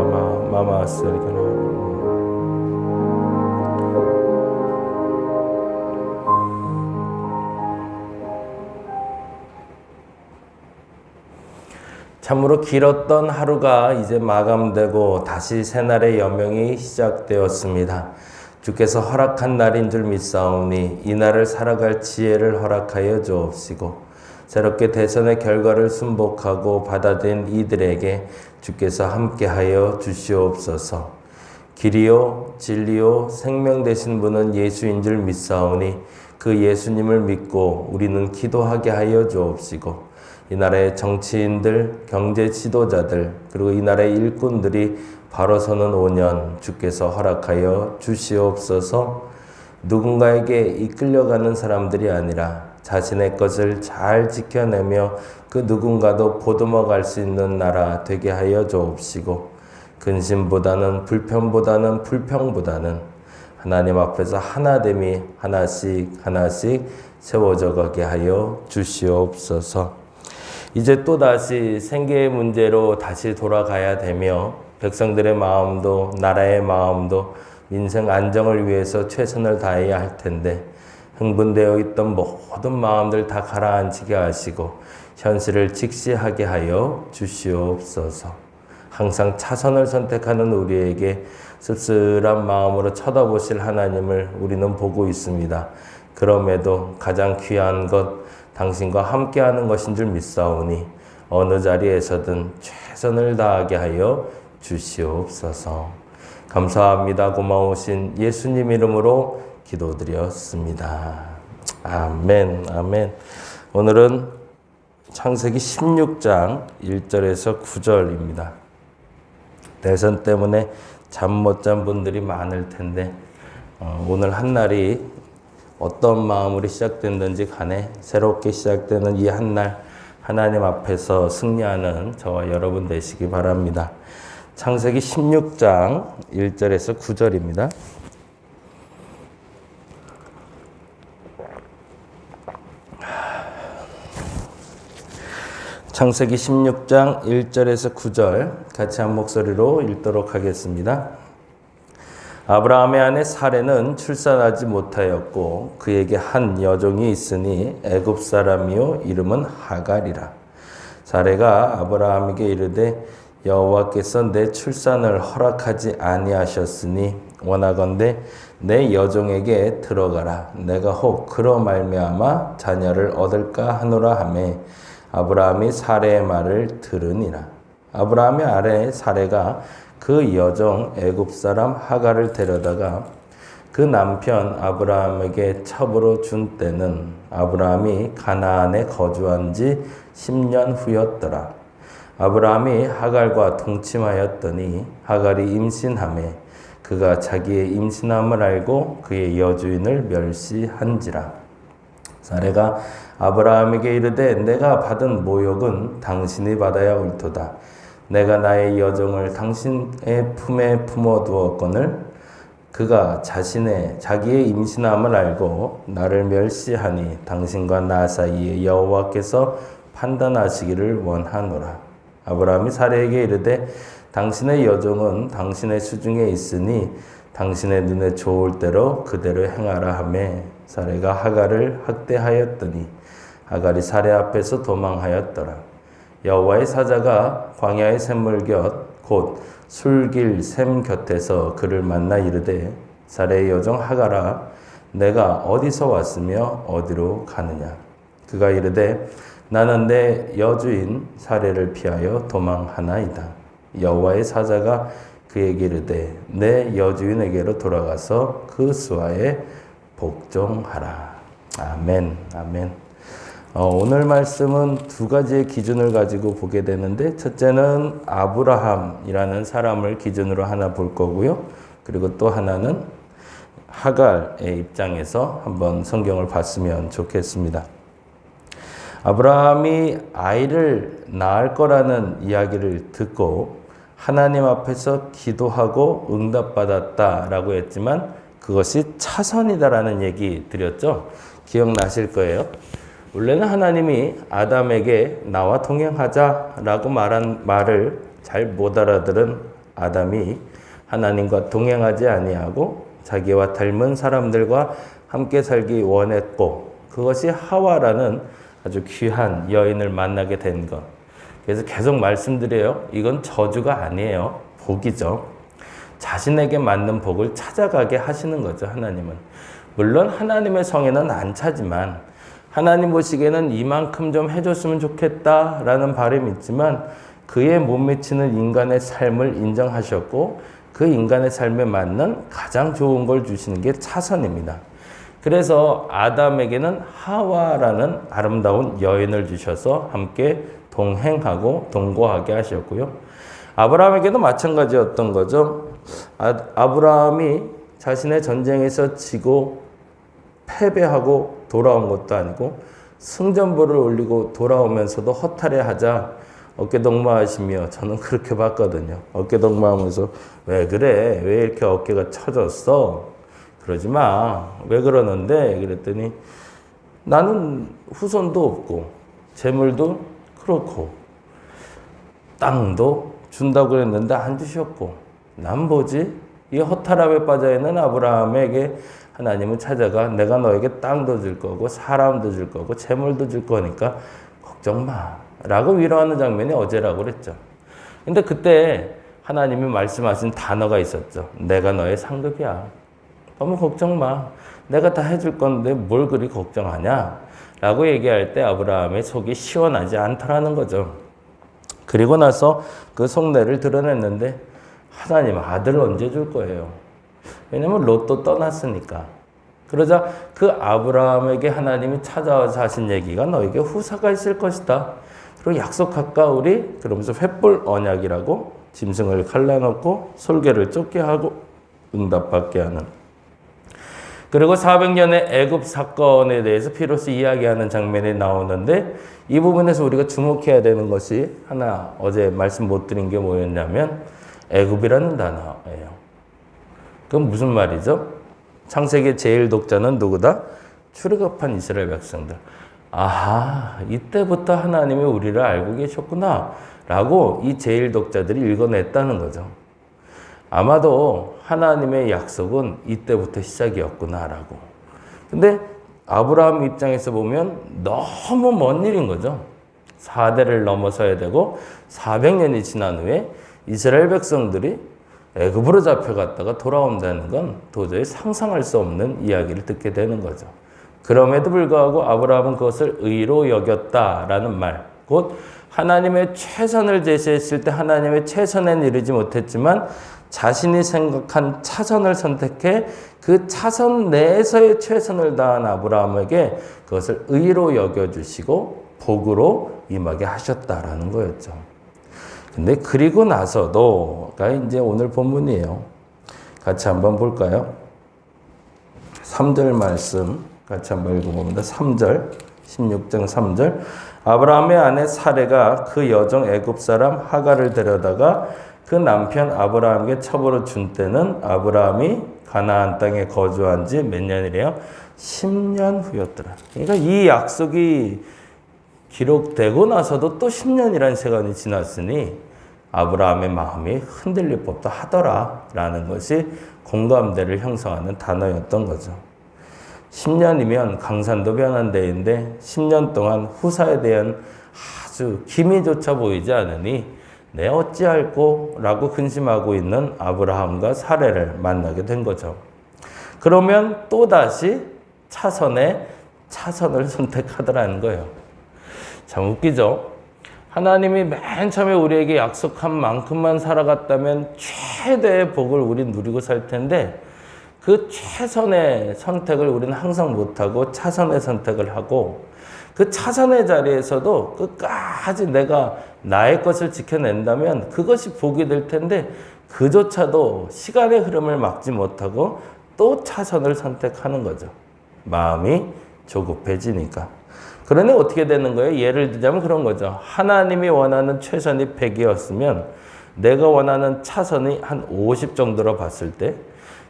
마마 쓰리거나. 참으로 길었던 하루가 이제 마감되고 다시 새날의 여명이 시작되었습니다. 주께서 허락한 날인 줄 믿사오니 이 날을 살아갈 지혜를 허락하여 주옵시고 새롭게 대선의 결과를 순복하고 받아들인 이들에게 주께서 함께하여 주시옵소서. 길이요 진리요 생명 되신 분은 예수인 줄 믿사오니 그 예수님을 믿고 우리는 기도하게 하여 주옵시고 이 나라의 정치인들, 경제 지도자들, 그리고 이 나라의 일꾼들이 바로 서는 5년 주께서 허락하여 주시옵소서. 누군가에게 이끌려가는 사람들이 아니라 자신의 것을 잘 지켜내며 그 누군가도 보듬어 갈 수 있는 나라 되게 하여 주옵시고 근심보다는 불편보다는 불평보다는 하나님 앞에서 하나됨이 하나씩 세워져 가게 하여 주시옵소서. 이제 또다시 생계의 문제로 다시 돌아가야 되며 백성들의 마음도 나라의 마음도 민생 안정을 위해서 최선을 다해야 할 텐데 흥분되어 있던 모든 마음들 다 가라앉히게 하시고 현실을 직시하게 하여 주시옵소서. 항상 차선을 선택하는 우리에게 씁쓸한 마음으로 쳐다보실 하나님을 우리는 보고 있습니다. 그럼에도 가장 귀한 것 당신과 함께하는 것인 줄 믿사오니 어느 자리에서든 최선을 다하게 하여 주시옵소서. 감사합니다. 고마우신 예수님 이름으로 기도드렸습니다. 아멘. 아멘. 오늘은 창세기 16장 1절에서 9절입니다. 대선 때문에 잠 못 잔 분들이 많을 텐데 오늘 한 날이 어떤 마음으로 시작됐는지 간에 새롭게 시작되는 이 한 날 하나님 앞에서 승리하는 저와 여러분 되시기 바랍니다. 창세기 16장 1절에서 9절입니다. 창세기 16장 1절에서 9절 같이 한 목소리로 읽도록 하겠습니다. 아브라함의 아내 사레는 출산하지 못하였고 그에게 한 여종이 있으니 애굽 사람이요 이름은 하갈이라. 사레가 아브라함에게 이르되 여호와께서 내 출산을 허락하지 아니하셨으니 원하건대 내 여종에게 들어가라. 내가 혹 그로 말미암아 자녀를 얻을까 하노라 하매 아브라함이 사레의 말을 들으니라. 아브라함의 아내 사레가 그 여종 애굽 사람 하갈을 데려다가 그 남편 아브라함에게 첩으로 준 때는 아브라함이 가나안에 거주한 지 10년 후였더라. 아브라함이 하갈과 동침하였더니 하갈이 임신하매 그가 자기의 임신함을 알고 그의 여주인을 멸시한지라. 사레가 아브라함에게 이르되 내가 받은 모욕은 당신이 받아야 옳도다. 내가 나의 여종을 당신의 품에 품어두었거늘 그가 자기의 임신함을 알고 나를 멸시하니 당신과 나 사이에 여호와께서 판단하시기를 원하노라. 아브라함이 사레에게 이르되 당신의 여종은 당신의 수중에 있으니 당신의 눈에 좋을 대로 그대로 행하라 하매 사레가 하갈을 학대하였더니 하갈이 사레 앞에서 도망하였더라. 여호와의 사자가 광야의 샘물 곁 곧 술길 샘 곁에서 그를 만나 이르되 사레의 여종 하갈아 내가 어디서 왔으며 어디로 가느냐. 그가 이르되 나는 내 여주인 사레를 피하여 도망하나이다. 여호와의 사자가 그에게 이르되 내 여주인에게로 돌아가서 그 수하에 복종하라. 아멘. 아멘. 오늘 말씀은 두 가지의 기준을 가지고 보게 되는데 첫째는 아브라함이라는 사람을 기준으로 하나 볼 거고요. 그리고 또 하나는 하갈의 입장에서 한번 성경을 봤으면 좋겠습니다. 아브라함이 아이를 낳을 거라는 이야기를 듣고 하나님 앞에서 기도하고 응답받았다라고 했지만 그것이 차선이다라는 얘기 드렸죠. 기억나실 거예요. 원래는 하나님이 아담에게 나와 동행하자라고 말한 말을 잘 못 알아들은 아담이 하나님과 동행하지 아니하고 자기와 닮은 사람들과 함께 살기 원했고 그것이 하와라는 아주 귀한 여인을 만나게 된 것. 그래서 계속 말씀드려요. 이건 저주가 아니에요. 복이죠. 자신에게 맞는 복을 찾아가게 하시는 거죠. 하나님은. 물론 하나님의 성에는 안 차지만 하나님 보시기에는 이만큼 좀 해줬으면 좋겠다라는 바람이 있지만 그에 못 미치는 인간의 삶을 인정하셨고 그 인간의 삶에 맞는 가장 좋은 걸 주시는 게 차선입니다. 그래서 아담에게는 하와라는 아름다운 여인을 주셔서 함께 동행하고 동거하게 하셨고요. 아브라함에게도 마찬가지였던 거죠. 아브라함이 자신의 전쟁에서 지고 패배하고 돌아온 것도 아니고 승전보를 올리고 돌아오면서도 허탈해하자 어깨동무하시며 저는 그렇게 봤거든요. 어깨동무하면서 왜 그래? 왜 이렇게 어깨가 처졌어? 그러지 마. 왜 그러는데? 그랬더니 나는 후손도 없고 재물도 그렇고 땅도 준다고 그랬는데 안 주셨고 난 뭐지? 이 허탈함에 빠져있는 아브라함에게 하나님은 찾아가 내가 너에게 땅도 줄 거고 사람도 줄 거고 재물도 줄 거니까 걱정 마 라고 위로하는 장면이 어제라고 그랬죠. 근데 그때 하나님이 말씀하신 단어가 있었죠. 내가 너의 상급이야. 너무 걱정 마. 내가 다 해줄 건데 뭘 그리 걱정하냐? 라고 얘기할 때 아브라함의 속이 시원하지 않더라는 거죠. 그리고 나서 그 속내를 드러냈는데 하나님 아들 언제 줄 거예요? 왜냐면 롯도 떠났으니까. 그러자 그 아브라함에게 하나님이 찾아와서 하신 얘기가 너에게 후사가 있을 것이다. 그리고 약속할까 우리? 그러면서 횃불 언약이라고 짐승을 갈라놓고 솔개를 쫓게 하고 응답받게 하는. 그리고 400년의 애굽 사건에 대해서 비로소 이야기하는 장면이 나오는데 이 부분에서 우리가 주목해야 되는 것이 하나 어제 말씀 못 드린 게 뭐였냐면 애굽이라는 단어예요. 그건 무슨 말이죠? 창세기 제일 독자는 누구다? 출애굽한 이스라엘 백성들. 아하, 이때부터 하나님이 우리를 알고 계셨구나 라고 이 제일 독자들이 읽어냈다는 거죠. 아마도 하나님의 약속은 이때부터 시작이었구나 라고. 근데 아브라함 입장에서 보면 너무 먼 일인 거죠. 4대를 넘어서야 되고 400년이 지난 후에 이스라엘 백성들이 애굽으로 잡혀갔다가 돌아온다는 건 도저히 상상할 수 없는 이야기를 듣게 되는 거죠. 그럼에도 불구하고 아브라함은 그것을 의로 여겼다라는 말, 곧 하나님의 최선을 제시했을 때 하나님의 최선에 이르지 못했지만 자신이 생각한 차선을 선택해 그 차선 내에서의 최선을 다한 아브라함에게 그것을 의로 여겨주시고 복으로 임하게 하셨다라는 거였죠. 근데 그리고 나서도가 이제 오늘 본문이에요. 같이 한번 볼까요? 3절 말씀 같이 한번 읽어봅니다. 3절, 16장 3절. 아브라함의 아내 사레가 그 여종 애굽 사람 하갈을 데려다가 그 남편 아브라함에게 첩으로 준 때는 아브라함이 가나안 땅에 거주한 지 몇 년이래요? 10년 후였더라. 그러니까 이 약속이 기록되고 나서도 또 10년이라는 시간이 지났으니 아브라함의 마음이 흔들릴 법도 하더라라는 것이 공감대를 형성하는 단어였던 거죠. 10년이면 강산도 변한 데인데 10년 동안 후사에 대한 아주 기미조차 보이지 않으니 내 어찌할꼬? 라고 근심하고 있는 아브라함과 사레를 만나게 된 거죠. 그러면 또다시 차선을 선택하더라는 거예요. 참 웃기죠? 하나님이 맨 처음에 우리에게 약속한 만큼만 살아갔다면 최대의 복을 우린 누리고 살 텐데 그 최선의 선택을 우리는 항상 못하고 차선의 선택을 하고 그 차선의 자리에서도 끝까지 내가 나의 것을 지켜낸다면 그것이 복이 될 텐데 그조차도 시간의 흐름을 막지 못하고 또 차선을 선택하는 거죠. 마음이 조급해지니까. 그러니 어떻게 되는 거예요? 예를 들자면 그런 거죠. 하나님이 원하는 최선이 100이었으면 내가 원하는 차선이 한 50 정도로 봤을 때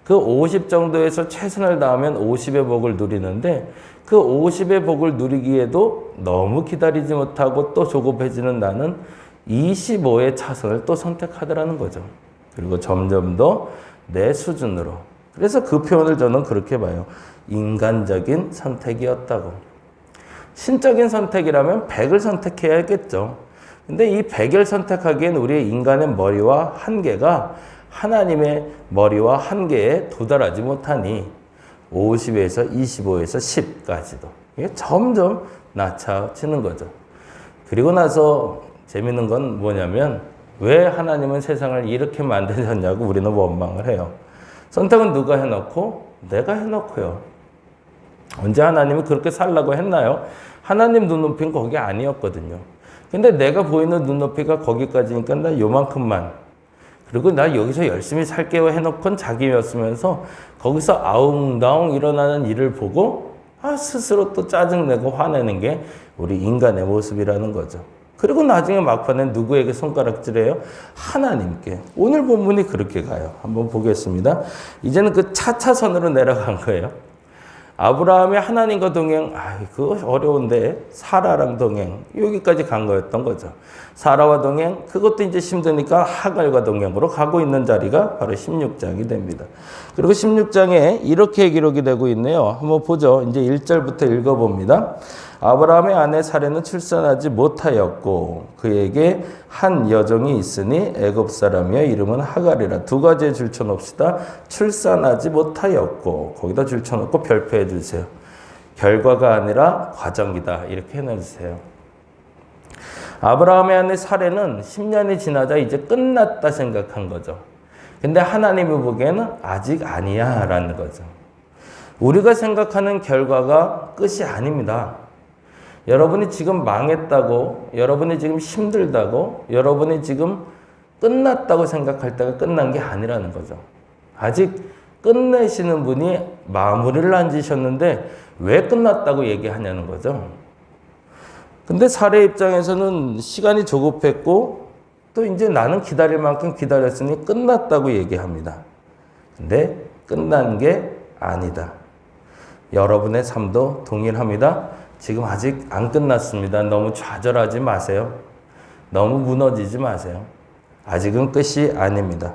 그 50 정도에서 최선을 다하면 50의 복을 누리는데 그 50의 복을 누리기에도 너무 기다리지 못하고 또 조급해지는 나는 25의 차선을 또 선택하더라는 거죠. 그리고 점점 더 내 수준으로. 그래서 그 표현을 저는 그렇게 봐요. 인간적인 선택이었다고. 신적인 선택이라면 100을 선택해야겠죠. 근데 이 100을 선택하기엔 우리의 인간의 머리와 한계가 하나님의 머리와 한계에 도달하지 못하니 50에서 25에서 10까지도 이게 점점 낮아지는 거죠. 그리고 나서 재밌는 건 뭐냐면 왜 하나님은 세상을 이렇게 만드셨냐고 우리는 원망을 해요. 선택은 누가 해놓고? 내가 해놓고요. 언제 하나님이 그렇게 살라고 했나요? 하나님 눈높이는 거기 아니었거든요. 근데 내가 보이는 눈높이가 거기까지니까 나 요만큼만. 그리고 나 여기서 열심히 살게요 해놓고는 자기였으면서 거기서 아웅다웅 일어나는 일을 보고 스스로 또 짜증내고 화내는 게 우리 인간의 모습이라는 거죠. 그리고 나중에 막판에 누구에게 손가락질해요? 하나님께. 오늘 본문이 그렇게 가요. 한번 보겠습니다. 이제는 그 차차선으로 내려간 거예요. 아브라함이 하나님과 동행, 그거 어려운데 사라랑 동행, 여기까지 간 거였던 거죠. 사라와 동행, 그것도 이제 힘드니까 하갈과 동행으로 가고 있는 자리가 바로 16장이 됩니다. 그리고 16장에 이렇게 기록이 되고 있네요. 한번 보죠. 이제 1절부터 읽어봅니다. 아브라함의 아내 사레는 출산하지 못하였고 그에게 한 여종이 있으니 애굽 사람이여 이름은 하갈이라. 두 가지에 줄쳐놓읍시다. 출산하지 못하였고 거기다 줄쳐놓고 별표해 주세요. 결과가 아니라 과정이다. 이렇게 해놔주세요. 아브라함의 아내 사레는 10년이 지나자 이제 끝났다 생각한 거죠. 근데 하나님이 보기에는 아직 아니야 라는 거죠. 우리가 생각하는 결과가 끝이 아닙니다. 여러분이 지금 망했다고, 여러분이 지금 힘들다고, 여러분이 지금 끝났다고 생각할 때가 끝난 게 아니라는 거죠. 아직 끝내시는 분이 마무리를 안 지셨는데 왜 끝났다고 얘기하냐는 거죠. 근데 사례 입장에서는 시간이 조급했고 또 이제 나는 기다릴 만큼 기다렸으니 끝났다고 얘기합니다. 근데 끝난 게 아니다. 여러분의 삶도 동일합니다. 지금 아직 안 끝났습니다. 너무 좌절하지 마세요. 너무 무너지지 마세요. 아직은 끝이 아닙니다.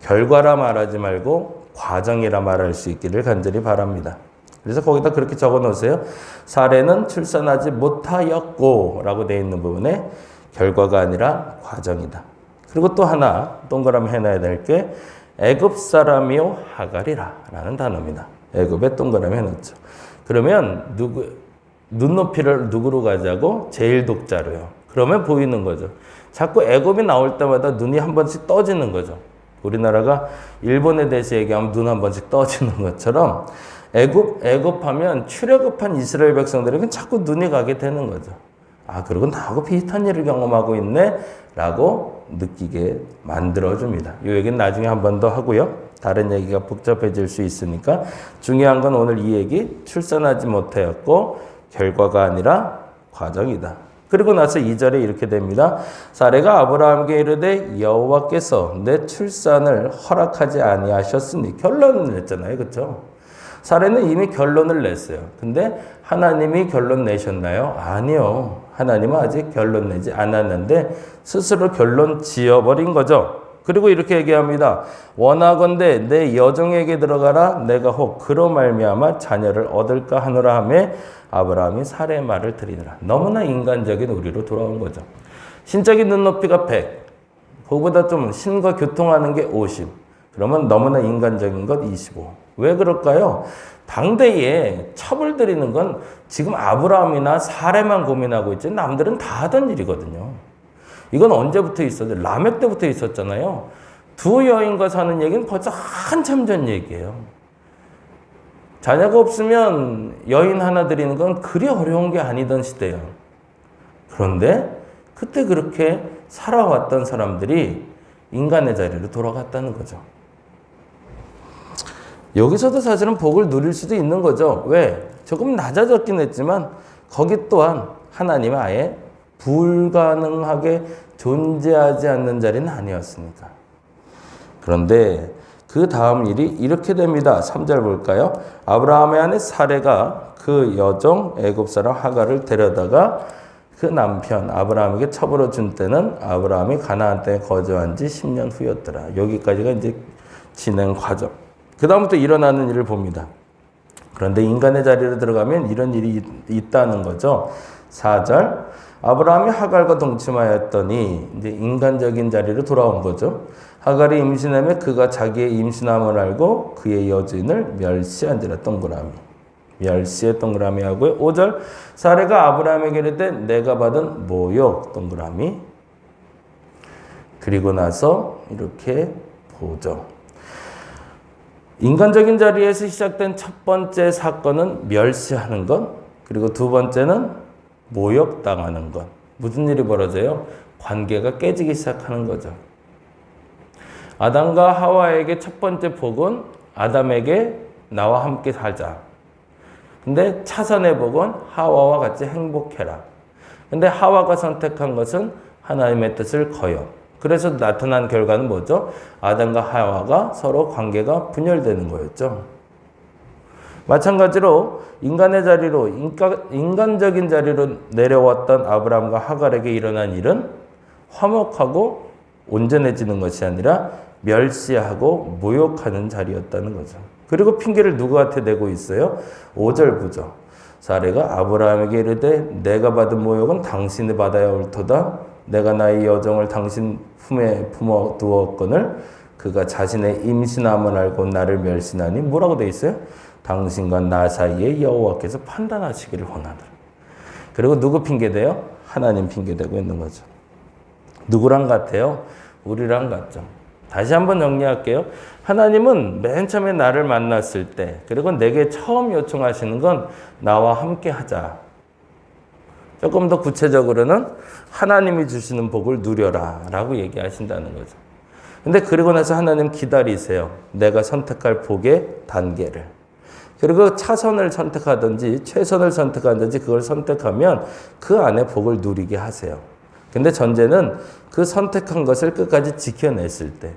결과라 말하지 말고 과정이라 말할 수 있기를 간절히 바랍니다. 그래서 거기다 그렇게 적어 놓으세요. 사례는 출산하지 못하였고 라고 되어 있는 부분에 결과가 아니라 과정이다. 그리고 또 하나 동그라미 해놔야 될 게 애굽 사람이요 하갈이라 라는 단어입니다. 애굽에 동그라미 해놓죠. 그러면 눈높이를 누구로 가자고? 제일 독자로요. 그러면 보이는 거죠. 자꾸 애굽이 나올 때마다 눈이 한 번씩 떠지는 거죠. 우리나라가 일본에 대해서 얘기하면 눈 한 번씩 떠지는 것처럼 애굽하면 출애굽한 이스라엘 백성들에게는 자꾸 눈이 가게 되는 거죠. 그리고 나하고 비슷한 일을 경험하고 있네 라고 느끼게 만들어줍니다. 이 얘기는 나중에 한 번 더 하고요. 다른 얘기가 복잡해질 수 있으니까 중요한 건 오늘 이 얘기 출산하지 못하였고 결과가 아니라 과정이다. 그리고 나서 2절에 이렇게 됩니다. 사레가 아브라함에게 이르되 여호와께서 내 출산을 허락하지 아니하셨으니 결론을 냈잖아요. 그렇죠? 사레는 이미 결론을 냈어요. 근데 하나님이 결론 내셨나요? 아니요. 하나님은 아직 결론 내지 않았는데 스스로 결론 지어버린 거죠. 그리고 이렇게 얘기합니다. 원하건대 내 여종에게 들어가라. 내가 혹 그로 말미암아 자녀를 얻을까 하노라 하며 아브라함이 사레의 말을 들으니라. 너무나 인간적인 우리로 돌아온 거죠. 신적인 눈높이가 100. 그거보다 좀 신과 교통하는 게 50. 그러면 너무나 인간적인 것 25. 왜 그럴까요? 당대에 첩을 들이는 건 지금 아브라함이나 사레만 고민하고 있지 남들은 다 하던 일이거든요. 이건 언제부터 있었죠? 라멕 때부터 있었잖아요. 두 여인과 사는 얘기는 벌써 한참 전 얘기예요. 자녀가 없으면 여인 하나 드리는 건 그리 어려운 게 아니던 시대예요. 그런데 그때 그렇게 살아왔던 사람들이 인간의 자리로 돌아갔다는 거죠. 여기서도 사실은 복을 누릴 수도 있는 거죠. 왜? 조금 낮아졌긴 했지만 거기 또한 하나님은 아예 불가능하게 존재하지 않는 자리는 아니었으니까. 그런데 그 다음 일이 이렇게 됩니다. 3절 볼까요? 아브라함의 아내 사레가 그 여종 애굽 사람 하갈을 데려다가 그 남편 아브라함에게 첩으로 준 때는 아브라함이 가나안 땅에 거주한 지 10년 후였더라. 여기까지가 이제 진행 과정. 그 다음부터 일어나는 일을 봅니다. 그런데 인간의 자리로 들어가면 이런 일이 있다는 거죠. 4절. 아브라함이 하갈과 동침하였더니 이제 인간적인 자리로 돌아온 거죠. 하갈이 임신하며 그가 자기의 임신함을 알고 그의 여주인을 멸시한지라. 동그라미. 멸시의 동그라미 하고요. 5절. 사레가 아브라함에게 이르되 내가 받은 모욕. 동그라미. 그리고 나서 이렇게 보죠. 인간적인 자리에서 시작된 첫 번째 사건은 멸시하는 것. 그리고 두 번째는 모욕당하는 것. 무슨 일이 벌어져요? 관계가 깨지기 시작하는 거죠. 아담과 하와에게 첫 번째 복은 아담에게 나와 함께 살자. 근데 차선의 복은 하와와 같이 행복해라. 근데 하와가 선택한 것은 하나님의 뜻을 거역. 그래서 나타난 결과는 뭐죠? 아담과 하와가 서로 관계가 분열되는 거였죠. 마찬가지로 인간의 자리로, 인간적인 자리로 내려왔던 아브라함과 하갈에게 일어난 일은 화목하고 온전해지는 것이 아니라 멸시하고 모욕하는 자리였다는 거죠. 그리고 핑계를 누구한테 대고 있어요? 5절 보죠. 사레가 아브라함에게 이르되 내가 받은 모욕은 당신이 받아야 옳도다. 내가 나의 여종을 당신 품에 품어 두었거늘 그가 자신의 임신함을 알고 나를 멸시하니 뭐라고 돼 있어요? 당신과 나 사이에 여호와께서 판단하시기를 원하더라. 그리고 누구 핑계대요? 하나님 핑계대고 있는 거죠. 누구랑 같아요? 우리랑 같죠. 다시 한번 정리할게요. 하나님은 맨 처음에 나를 만났을 때, 그리고 내게 처음 요청하시는 건 나와 함께 하자. 조금 더 구체적으로는 하나님이 주시는 복을 누려라 라고 얘기하신다는 거죠. 근데 그리고 나서 하나님 기다리세요. 내가 선택할 복의 단계를. 그리고 차선을 선택하든지 최선을 선택하든지 그걸 선택하면 그 안에 복을 누리게 하세요. 근데 전제는 그 선택한 것을 끝까지 지켜냈을 때.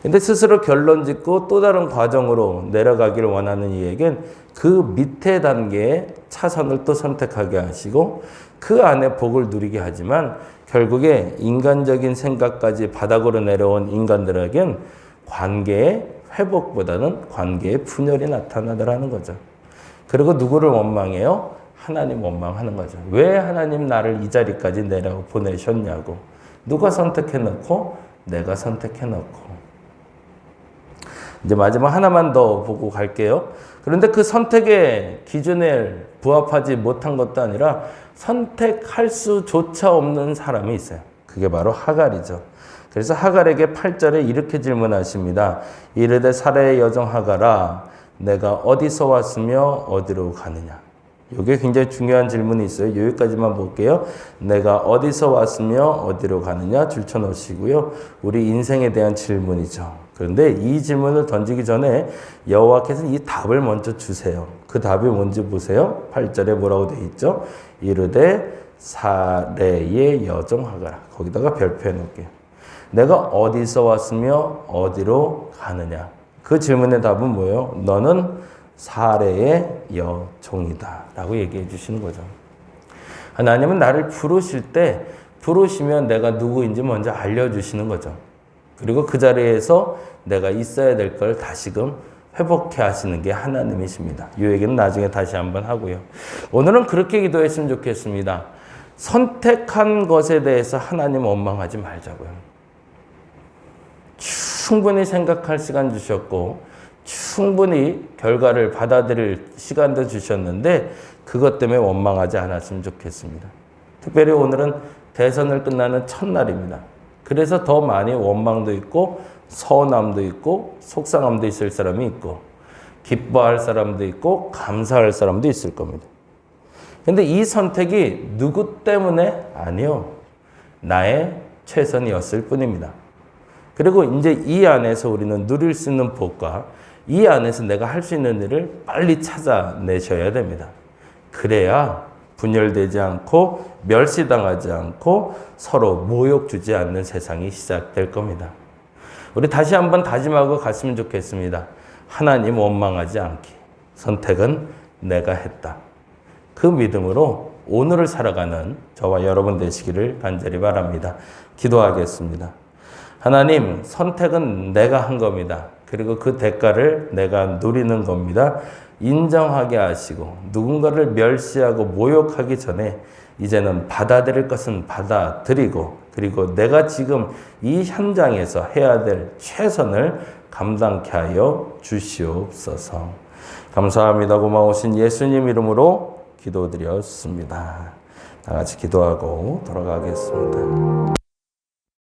근데 스스로 결론 짓고 또 다른 과정으로 내려가기를 원하는 이에겐 그 밑에 단계의 차선을 또 선택하게 하시고 그 안에 복을 누리게 하지만 결국에 인간적인 생각까지 바닥으로 내려온 인간들에겐 관계의 회복보다는 관계의 분열이 나타나더라는 거죠. 그리고 누구를 원망해요? 하나님 원망하는 거죠. 왜 하나님 나를 이 자리까지 내려 보내셨냐고. 누가 선택해놓고 내가 선택해놓고. 이제 마지막 하나만 더 보고 갈게요. 그런데 그 선택의 기준에 부합하지 못한 것도 아니라 선택할 수조차 없는 사람이 있어요. 그게 바로 하갈이죠. 그래서 하갈에게 8절에 이렇게 질문하십니다. 이르되 사레의 여종 하갈아 내가 어디서 왔으며 어디로 가느냐. 이게 굉장히 중요한 질문이 있어요. 여기까지만 볼게요. 내가 어디서 왔으며 어디로 가느냐 줄쳐놓으시고요. 우리 인생에 대한 질문이죠. 그런데 이 질문을 던지기 전에 여호와께서 이 답을 먼저 주세요. 그 답이 뭔지 보세요. 8절에 뭐라고 되어 있죠? 이르되 사레의 여종 하갈아. 거기다가 별표 해놓을게요. 내가 어디서 왔으며 어디로 가느냐. 그 질문의 답은 뭐예요? 너는 사레의 여종이다 라고 얘기해 주시는 거죠. 하나님은 나를 부르실 때 부르시면 내가 누구인지 먼저 알려주시는 거죠. 그리고 그 자리에서 내가 있어야 될 걸 다시금 회복해 하시는 게 하나님이십니다. 이 얘기는 나중에 다시 한번 하고요. 오늘은 그렇게 기도했으면 좋겠습니다. 선택한 것에 대해서 하나님 원망하지 말자고요. 충분히 생각할 시간 주셨고 충분히 결과를 받아들일 시간도 주셨는데 그것 때문에 원망하지 않았으면 좋겠습니다. 특별히 오늘은 대선을 끝나는 첫날입니다. 그래서 더 많이 원망도 있고 서운함도 있고 속상함도 있을 사람이 있고 기뻐할 사람도 있고 감사할 사람도 있을 겁니다. 근데 이 선택이 누구 때문에? 아니요. 나의 최선이었을 뿐입니다. 그리고 이제 이 안에서 우리는 누릴 수 있는 복과 이 안에서 내가 할 수 있는 일을 빨리 찾아내셔야 됩니다. 그래야 분열되지 않고 멸시당하지 않고 서로 모욕 주지 않는 세상이 시작될 겁니다. 우리 다시 한번 다짐하고 갔으면 좋겠습니다. 하나님 원망하지 않기. 선택은 내가 했다. 그 믿음으로 오늘을 살아가는 저와 여러분 되시기를 간절히 바랍니다. 기도하겠습니다. 하나님, 선택은 내가 한 겁니다. 그리고 그 대가를 내가 누리는 겁니다. 인정하게 하시고 누군가를 멸시하고 모욕하기 전에 이제는 받아들일 것은 받아들이고, 그리고 내가 지금 이 현장에서 해야 될 최선을 감당케 하여 주시옵소서. 감사합니다. 고마우신 예수님 이름으로 기도드렸습니다. 다 같이 기도하고 돌아가겠습니다.